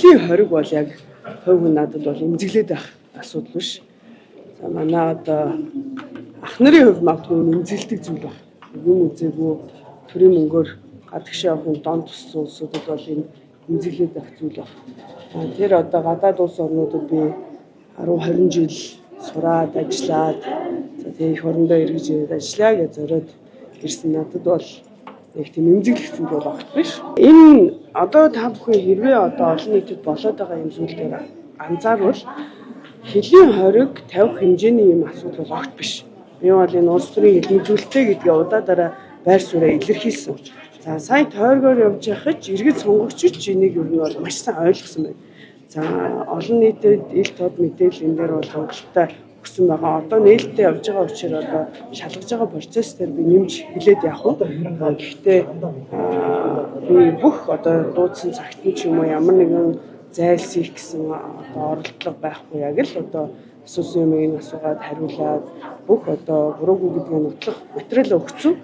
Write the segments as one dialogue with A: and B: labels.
A: Хэлний хориг бол яг хувь хүн надад бол эмзэглээд байх асуудал биш. За манай одоо ах нарын хувьд магадгүй эмзэглэдэг зүйл баг. Юм үзээгүй төрийн мөнгөөр гадагш явахын донд туссан улсуудад бол энэ эмзэглээд байх зүйл баг. Тэр одоо гадаад улс орнуудад би 10-20 жил сураад ажиллаад за тэгээ их орондоо эргэж ирээд ажиллаа гэж зориод ирсэн надад бол яг тийм эмзэглэх зүйл бол огт биш. Энэ одоо та бүхэн хэрвээ одоо олон нийтэд болоод байгаа юм зүйл дээр анзаарвал хэлний хориг тавих хэмжээний юм асуудал бол огт биш. Би бол энэ улс төрийн хэлний зүйлтэй гэдгээ удаадараа байр сууриа илэрхийлсэн. За сая тойргоор явж байхад иргэд сонгогчид энийг юу нь бол маш сайн ойлгосон байна. За олон нийтэд ил тод мэдээлэл энэ дээр бол хангалттай өгсөн байгаа. Одоо нээлттэй явж байгаа учраас одоо шалгаж байгаа процесс дээр би нэмж хэлээд явах. Гэхдээ би бүх одоо дуудсан цагт нь ч юм уу ямар нэгэн зайлсхийх гэсэн одоо оролдлого байхгүй яг л одоо асуусан юмыг асуугаад хариулаад бүх одоо буруугүй гэдгийг нотлох материал өгсөн.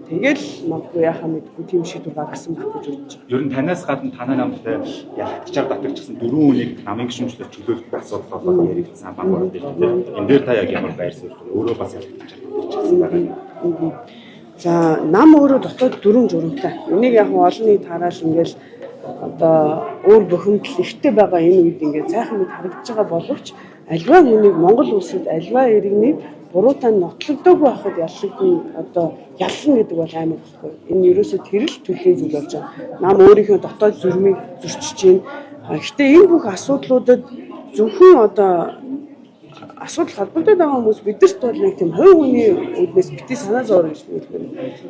A: Тэгэл магадгүй яхаа мэдгүй тийм шийдвэр гаргасан байх гэж бодож байгаа.
B: Ер нь танаас гадна танай намтай ялгчаар татагдсан 4 хүнийг намын гишүүнчлэр чөлөөлөх асуудал болоод яригдсан баг байна тийм. Энэ дээр та яг ямар байр суурь өөрөө бас ялгчаар татагдсан байгаа.
A: За нам өөрөө дотоод 4 журамтай. Энийг яг олон нийт хараад ингээл одоо өөр бухимдал ихтэй байгаа энэ үед ингээд сайхан мэд харагдаж байгаа боловч альва хүнийг Монгол улсад альва иргэнийг буруутай нотлогдоогүй байхад яллагдана одоо яллна гэдэг бол амар байхгүй. Энэ ерөөсөө тэр л төрлийн зүйл болж байгаа. Нам өөрийнхөө дотоод зүрмийг зөрчиж байна. Гэхдээ энэ бүх асуудлуудад зөвхөн одоо асуудал холбогдоод байгаа хүмүүс бидэрт бол нэг тийм хувь хүний үднээс битгий санаа зовж гэж хэлдэг.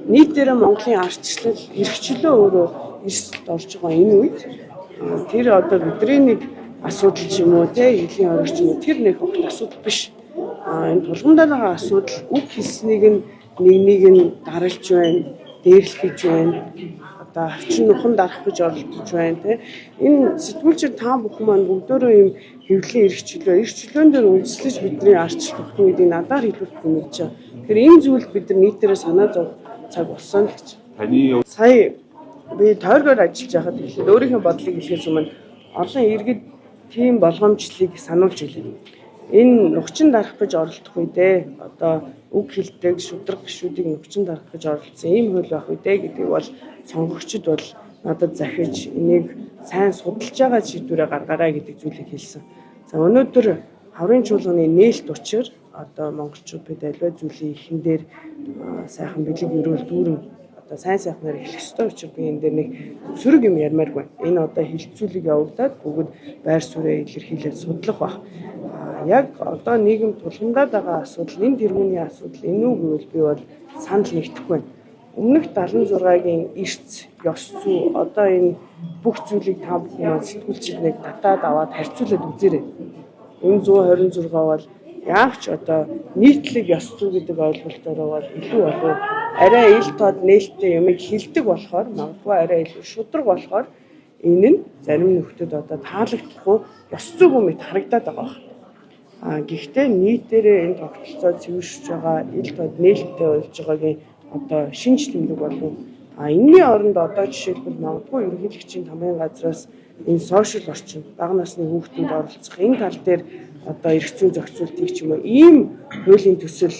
A: Нийтдээ Монголын арчлал, эрхчлөө өөрөө эрсдэлд орж байгаа энэ үед тэр одоо бидний нэг асуудал ч юм уу те хэлний хориг ч юм уу тэр нэг огт асуудал биш. Энэ тулгамдаар байгаа асуудал үг хэлснийг нэг нь даралж байна, дээрлэж байна. Одоо авчин нухан дарах гэж оролдож байна те. Энэ сэтгүүлчид та бүхэн маань бүгдөө юм хэвлэлийн эрхчлөөн дээр үндэслэж бидний арчлал бүхнийг надаар хэлүүлэх юм гэж байна. Тэгэхээр энэ зүйл бид нар нийтээрээ санаа зовх цаг болсон л гэж.
B: Таны
A: сая би тойргоор ажиллаж байхад хэлээд өөрийнхөө бодлыг хэлэхээс өмнө олон иргэд тийм болгоомжлыг сануулж илээ. Энэ нухчин дарах гэж оролдох үедээ одоо үг хэлдэг шудраг гишүүдийг нухчин дарах гэж оролцсон ийм хууль байх үедээ гэдгийг бол сонгогчид бол надад захиж энийг сайн судалж байгаа шийдвэрээ гаргаарай гэдэг зүйлийг хэлсэн. За өнөөдөр хаврын чуулганы нээлт учир одоо монголчууд бид аливаа зүйлийн ихэн дээр сайхан бэлэг өрөөл дүүрэн одоо сайн сайхнаар эхлэх ёстой учраас би энэ дээр нэг сөрөг юм ярмааргүй. Энэ одоо хилцүүлэг явагдаад бүгд байр сууриа илэрхийлээд судлах баг. Яг одоо нийгэм тулгамдаад байгаа асуудал энэ тэргүүний асуудал энэ үү гэвэл би бол санал нэгдэхгүй байна. Өмнөх 76-гийн эрц ёс зүй одоо энэ бүх зүйлийг та бүхэн сэтгүүлчид нэг татаад аваад харьцуулаад үзээрэй. Энэ 126 бол яавч одоо нийтлэг ёс зүй гэдэг ойлголтоор бол илүү болов арай ил тод нээлттэй юмыг хилдэг болохоор магадгүй арай илүү шудраг болохоор энэ нь зарим нөхдөд одоо таалагдахгүй ёс зүйгүй мэт харагдаад байгаа. Гэхдээ нийтээрээ энэ тогтолцоо цэвэршиж байгаа ил тод нээлттэй болж байгаагийн одоо шинж тэмдэг болов. Энэний оронд одоо жишээлбэл магадгүй ерөнхийлөгчийн тамгын газраас энэ сошиал орчин бага насны хүүхдүүд оролцох энэ тал дээр одоо эрх зүйн зохицуултыг ч юм уу ийм хуулийн төсөл